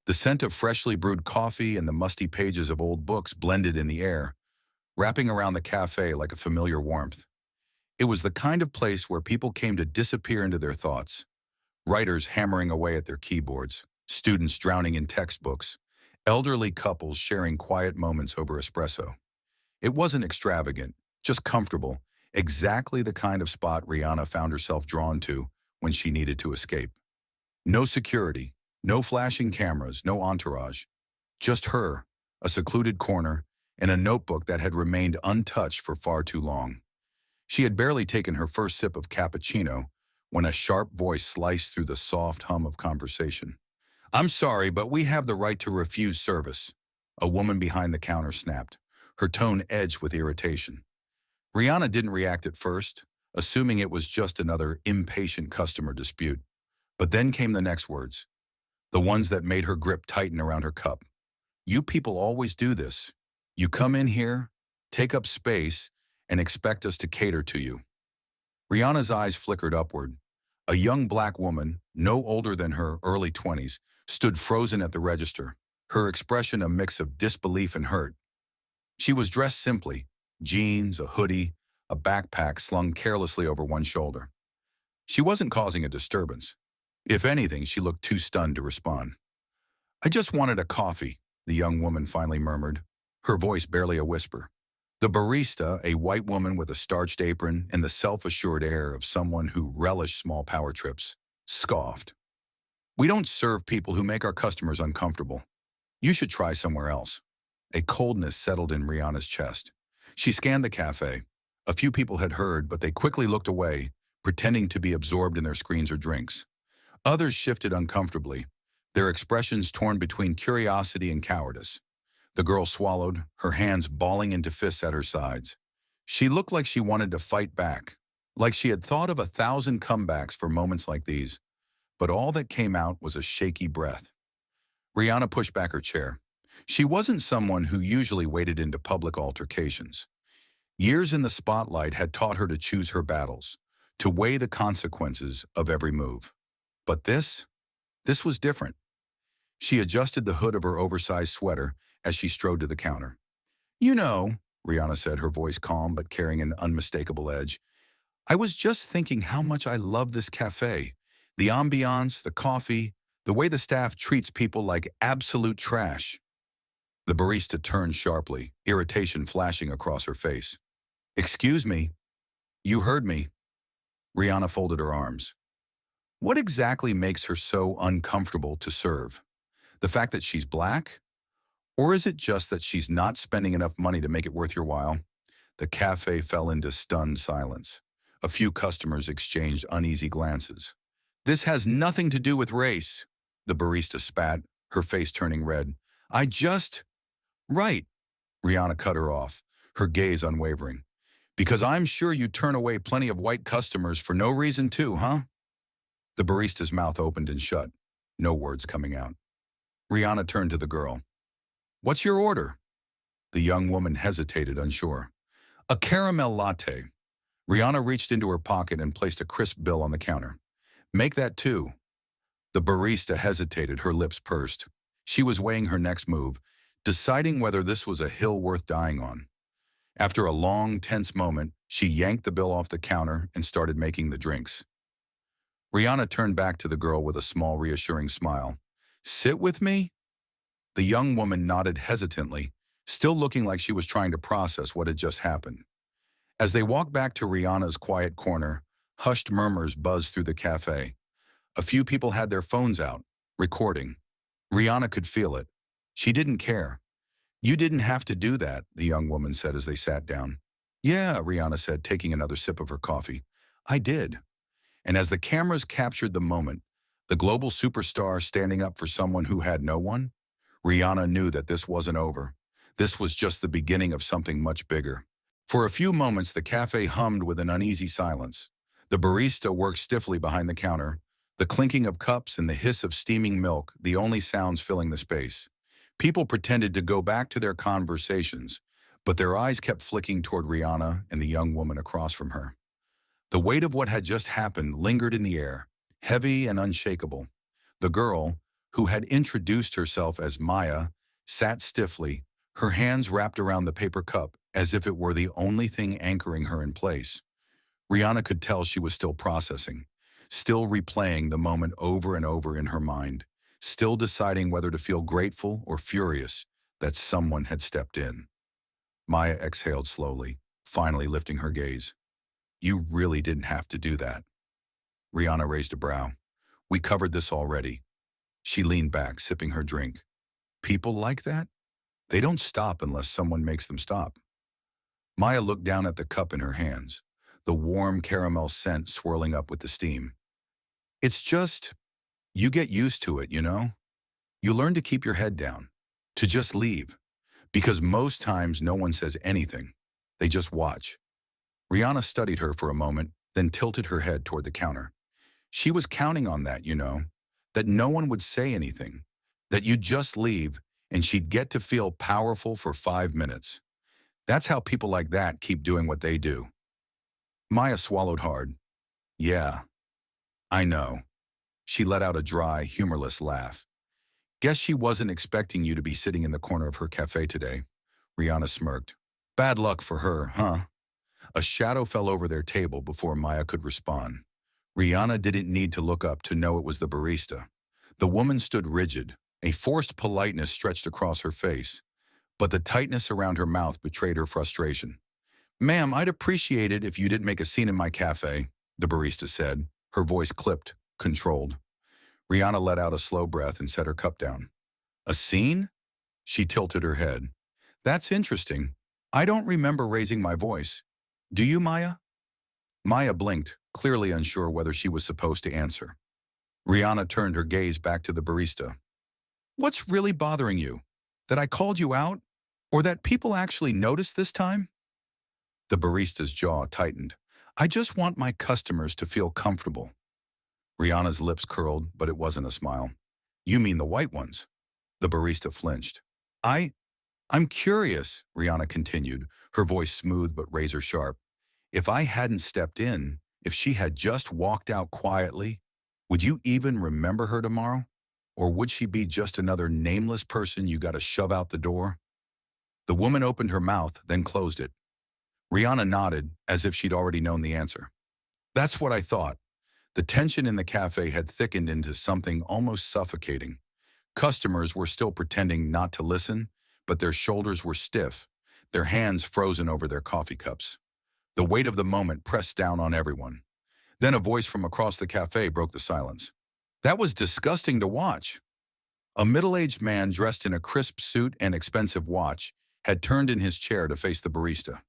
The scent of freshly brewed coffee and the musty pages of old books blended in the air, wrapping around the cafe like a familiar warmth. It was the kind of place where people came to disappear into their thoughts, writers hammering away at their keyboards, students drowning in textbooks, elderly couples sharing quiet moments over espresso. It wasn't extravagant, just comfortable, exactly the kind of spot Rihanna found herself drawn to when she needed to escape. No security, no flashing cameras, no entourage. Just her, a secluded corner, and a notebook that had remained untouched for far too long. She had barely taken her first sip of cappuccino when a sharp voice sliced through the soft hum of conversation. "I'm sorry, but we have the right to refuse service," a woman behind the counter snapped, her tone edged with irritation. Rihanna didn't react at first, assuming it was just another impatient customer dispute. But then came the next words, the ones that made her grip tighten around her cup. "You people always do this. You come in here, take up space, and expect us to cater to you." Rihanna's eyes flickered upward. A young black woman, no older than her early 20s, stood frozen at the register, her expression a mix of disbelief and hurt. She was dressed simply, jeans, a hoodie, a backpack slung carelessly over one shoulder. She wasn't causing a disturbance. If anything, she looked too stunned to respond. "I just wanted a coffee," the young woman finally murmured, her voice barely a whisper. The barista, a white woman with a starched apron and the self-assured air of someone who relished small power trips, scoffed. "We don't serve people who make our customers uncomfortable. You should try somewhere else." A coldness settled in Rihanna's chest. She scanned the cafe. A few people had heard, but they quickly looked away, pretending to be absorbed in their screens or drinks. Others shifted uncomfortably, their expressions torn between curiosity and cowardice. The girl swallowed, her hands balling into fists at her sides. She looked like she wanted to fight back, like she had thought of 1,000 comebacks for moments like these, but all that came out was a shaky breath. Rihanna pushed back her chair. She wasn't someone who usually waded into public altercations. Years in the spotlight had taught her to choose her battles, to weigh the consequences of every move. But this was different. She adjusted the hood of her oversized sweater as she strode to the counter. "You know," Rihanna said, her voice calm but carrying an unmistakable edge, "I was just thinking how much I love this cafe. The ambiance, the coffee, the way the staff treats people like absolute trash." The barista turned sharply, irritation flashing across her face. "Excuse me. You heard me." Rihanna folded her arms. What exactly makes her so uncomfortable to serve? The fact that she's black? Or is it just that she's not spending enough money to make it worth your while? The cafe fell into stunned silence. A few customers exchanged uneasy glances. "This has nothing to do with race," the barista spat, her face turning red. "I just—" "Right," Rihanna cut her off, her gaze unwavering. "Because I'm sure you turn away plenty of white customers for no reason too, huh?" The barista's mouth opened and shut, no words coming out. Rihanna turned to the girl. "What's your order?" The young woman hesitated, unsure. "A caramel latte." Rihanna reached into her pocket and placed a crisp bill on the counter. "Make that too." The barista hesitated, her lips pursed. She was weighing her next move, deciding whether this was a hill worth dying on. After a long, tense moment, she yanked the bill off the counter and started making the drinks. Rihanna turned back to the girl with a small, reassuring smile. "Sit with me?" The young woman nodded hesitantly, still looking like she was trying to process what had just happened. As they walked back to Rihanna's quiet corner, hushed murmurs buzzed through the cafe. A few people had their phones out, recording. Rihanna could feel it. She didn't care. "You didn't have to do that," the young woman said as they sat down. "Yeah," Rihanna said, taking another sip of her coffee. "I did." And as the cameras captured the moment, the global superstar standing up for someone who had no one, Rihanna knew that this wasn't over. This was just the beginning of something much bigger. For a few moments, the cafe hummed with an uneasy silence. The barista worked stiffly behind the counter, the clinking of cups and the hiss of steaming milk, the only sounds filling the space. People pretended to go back to their conversations, but their eyes kept flicking toward Rihanna and the young woman across from her. The weight of what had just happened lingered in the air, heavy and unshakable. The girl, who had introduced herself as Maya, sat stiffly, her hands wrapped around the paper cup as if it were the only thing anchoring her in place. Rihanna could tell she was still processing, still replaying the moment over and over in her mind, still deciding whether to feel grateful or furious that someone had stepped in. Maya exhaled slowly, finally lifting her gaze. You really didn't have to do that. Rihanna raised a brow. We covered this already. She leaned back, sipping her drink. People like that? They don't stop unless someone makes them stop. Maya looked down at the cup in her hands, the warm caramel scent swirling up with the steam. It's just, you get used to it, you know? You learn to keep your head down, to just leave, because most times no one says anything. They just watch. Rihanna studied her for a moment, then tilted her head toward the counter. She was counting on that, you know, that no one would say anything, that you'd just leave and she'd get to feel powerful for 5 minutes. That's how people like that keep doing what they do. Maya swallowed hard. Yeah, I know. She let out a dry, humorless laugh. Guess she wasn't expecting you to be sitting in the corner of her cafe today. Rihanna smirked. Bad luck for her, huh? A shadow fell over their table before Maya could respond. Rihanna didn't need to look up to know it was the barista. The woman stood rigid, a forced politeness stretched across her face, but the tightness around her mouth betrayed her frustration. Ma'am, I'd appreciate it if you didn't make a scene in my cafe, the barista said, her voice clipped, controlled. Rihanna let out a slow breath and set her cup down. A scene? She tilted her head. That's interesting. I don't remember raising my voice. Do you, Maya? Maya blinked, clearly unsure whether she was supposed to answer. Rihanna turned her gaze back to the barista. What's really bothering you? That I called you out? Or that people actually noticed this time? The barista's jaw tightened. I just want my customers to feel comfortable. Rihanna's lips curled, but it wasn't a smile. You mean the white ones? The barista flinched. I'm curious, Rihanna continued, her voice smooth but razor sharp. If I hadn't stepped in, if she had just walked out quietly, would you even remember her tomorrow? Or would she be just another nameless person you gotta shove out the door? The woman opened her mouth, then closed it. Rihanna nodded, as if she'd already known the answer. That's what I thought. The tension in the cafe had thickened into something almost suffocating. Customers were still pretending not to listen, but their shoulders were stiff, their hands frozen over their coffee cups. The weight of the moment pressed down on everyone. Then a voice from across the cafe broke the silence. That was disgusting to watch. A middle-aged man dressed in a crisp suit and expensive watch had turned in his chair to face the barista.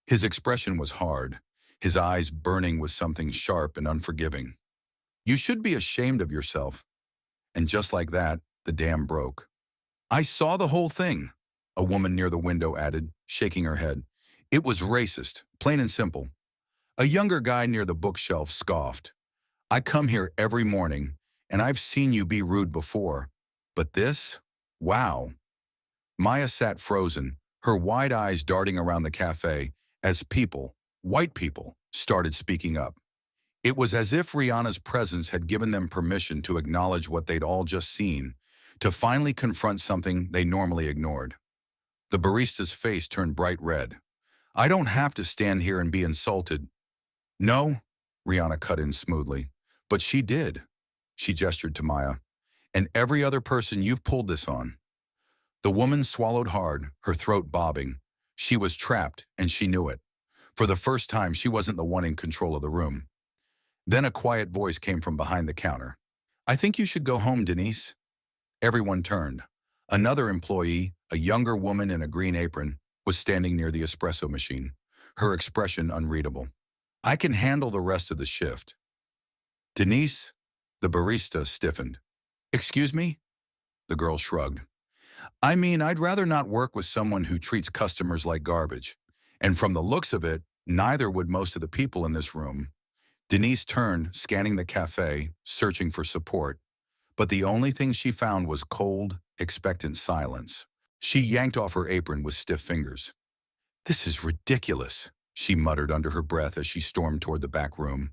His expression was hard, his eyes burning with something sharp and unforgiving. You should be ashamed of yourself. And just like that, the dam broke. I saw the whole thing, a woman near the window added, shaking her head. It was racist, plain and simple. A younger guy near the bookshelf scoffed. I come here every morning, and I've seen you be rude before. But this? Wow. Maya sat frozen, her wide eyes darting around the cafe, as people, white people, started speaking up. It was as if Rihanna's presence had given them permission to acknowledge what they'd all just seen, to finally confront something they normally ignored. The barista's face turned bright red. I don't have to stand here and be insulted. No, Rihanna cut in smoothly. But she did. She gestured to Maya. And every other person you've pulled this on. The woman swallowed hard, her throat bobbing. She was trapped, and she knew it. For the first time, she wasn't the one in control of the room. Then a quiet voice came from behind the counter. I think you should go home, Denise. Everyone turned. Another employee, a younger woman in a green apron, was standing near the espresso machine, her expression unreadable. I can handle the rest of the shift. Denise, the barista stiffened. Excuse me? The girl shrugged. I mean, I'd rather not work with someone who treats customers like garbage. And from the looks of it, neither would most of the people in this room. Denise turned, scanning the cafe, searching for support. But the only thing she found was cold, expectant silence. She yanked off her apron with stiff fingers. This is ridiculous, she muttered under her breath as she stormed toward the back room.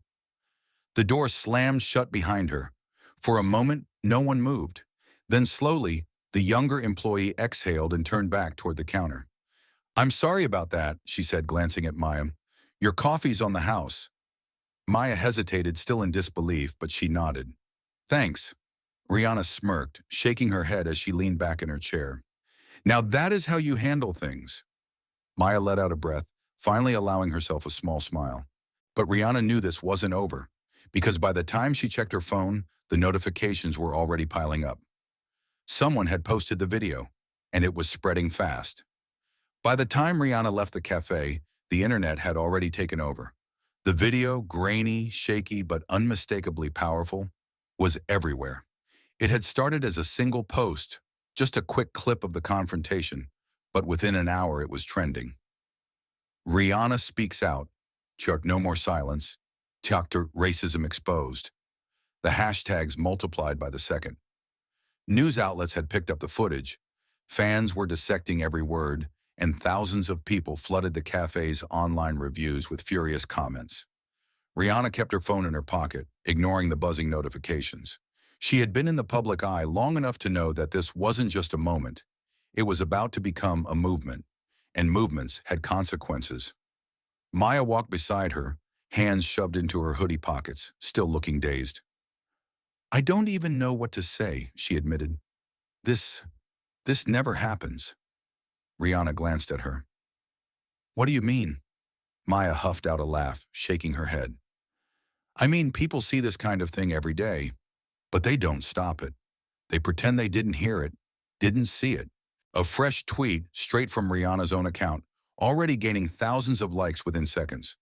The door slammed shut behind her. For a moment, no one moved. Then slowly, the younger employee exhaled and turned back toward the counter. "I'm sorry about that," she said, glancing at Maya. "Your coffee's on the house." Maya hesitated, still in disbelief, but she nodded. "Thanks." Rihanna smirked, shaking her head as she leaned back in her chair. "Now that is how you handle things." Maya let out a breath, finally allowing herself a small smile. But Rihanna knew this wasn't over, because by the time she checked her phone, the notifications were already piling up. Someone had posted the video, and it was spreading fast. By the time Rihanna left the cafe, the internet had already taken over. The video, grainy, shaky, but unmistakably powerful, was everywhere. It had started as a single post, just a quick clip of the confrontation, but within an hour it was trending. Rihanna speaks out. Chuck no more silence. Dr. Racism exposed. The hashtags multiplied by the second. News outlets had picked up the footage. Fans were dissecting every word, and thousands of people flooded the cafe's online reviews with furious comments. Rihanna kept her phone in her pocket, ignoring the buzzing notifications. She had been in the public eye long enough to know that this wasn't just a moment. It was about to become a movement, and movements had consequences. Maya walked beside her, hands shoved into her hoodie pockets, still looking dazed. "I don't even know what to say," she admitted. This never happens." Rihanna glanced at her. "What do you mean?" Maya huffed out a laugh, shaking her head. "I mean, people see this kind of thing every day, but they don't stop it. They pretend they didn't hear it, didn't see it." A fresh tweet, straight from Rihanna's own account, already gaining thousands of likes within seconds.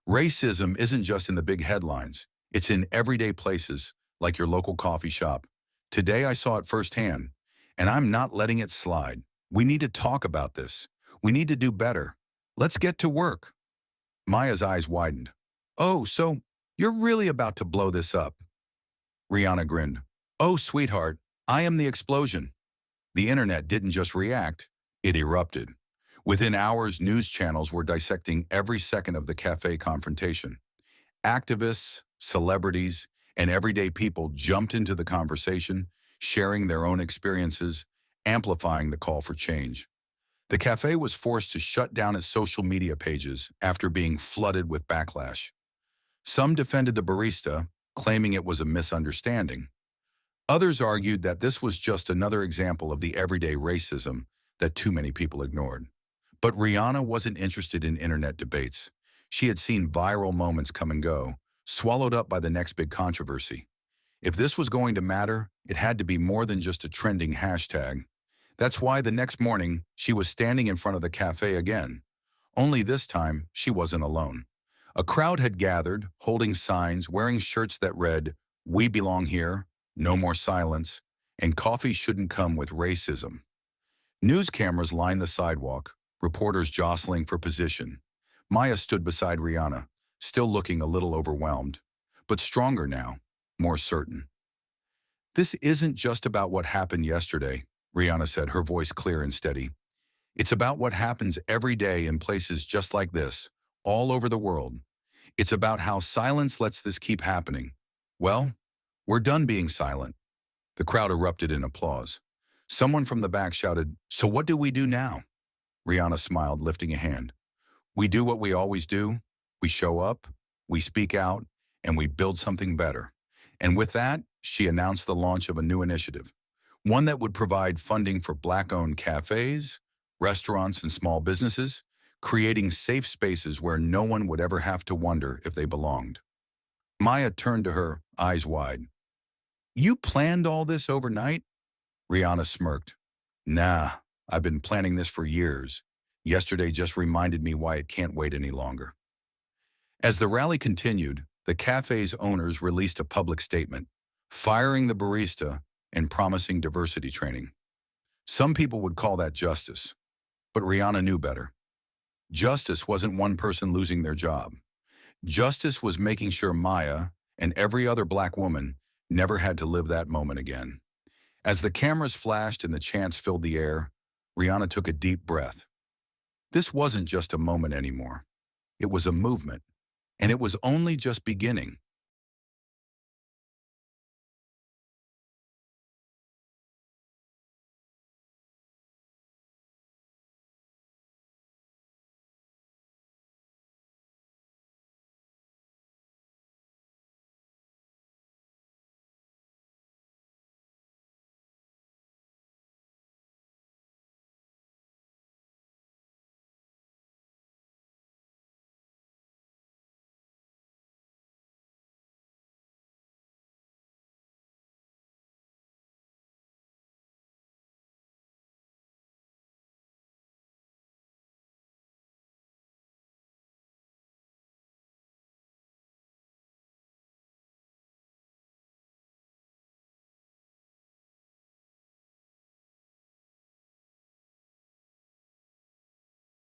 Racism isn't just in the big headlines. It's in everyday places, like your local coffee shop. Today I saw it firsthand, and I'm not letting it slide. We need to talk about this. We need to do better. Let's get to work. Maya's eyes widened. "Oh, so you're really about to blow this up?" Rihanna grinned. "Oh, sweetheart, I am the explosion." The internet didn't just react, it erupted. Within hours, news channels were dissecting every second of the cafe confrontation. Activists, celebrities, and everyday people jumped into the conversation, sharing their own experiences, amplifying the call for change. The cafe was forced to shut down its social media pages after being flooded with backlash. Some defended the barista, claiming it was a misunderstanding. Others argued that this was just another example of the everyday racism that too many people ignored. But Rihanna wasn't interested in internet debates. She had seen viral moments come and go, swallowed up by the next big controversy. If this was going to matter, it had to be more than just a trending hashtag. That's why the next morning, she was standing in front of the cafe again. Only this time, she wasn't alone. A crowd had gathered, holding signs, wearing shirts that read, "We belong here," "No more silence," and "Coffee shouldn't come with racism." News cameras lined the sidewalk, reporters jostling for position. Maya stood beside Rihanna, still looking a little overwhelmed, but stronger now, more certain. "This isn't just about what happened yesterday," Rihanna said, her voice clear and steady. "It's about what happens every day in places just like this, all over the world. It's about how silence lets this keep happening. Well, we're done being silent." The crowd erupted in applause. Someone from the back shouted, "So what do we do now?" Rihanna smiled, lifting a hand. "We do what we always do. We show up, we speak out, and we build something better." And with that, she announced the launch of a new initiative, one that would provide funding for Black-owned cafes, restaurants, and small businesses, creating safe spaces where no one would ever have to wonder if they belonged. Maya turned to her, eyes wide. "You planned all this overnight?" Rihanna smirked. "Nah, I've been planning this for years. Yesterday just reminded me why it can't wait any longer." As the rally continued, the cafe's owners released a public statement, firing the barista and promising diversity training. Some people would call that justice, but Rihanna knew better. Justice wasn't one person losing their job. Justice was making sure Maya and every other Black woman never had to live that moment again. As the cameras flashed and the chants filled the air, Rihanna took a deep breath. This wasn't just a moment anymore. It was a movement, and it was only just beginning.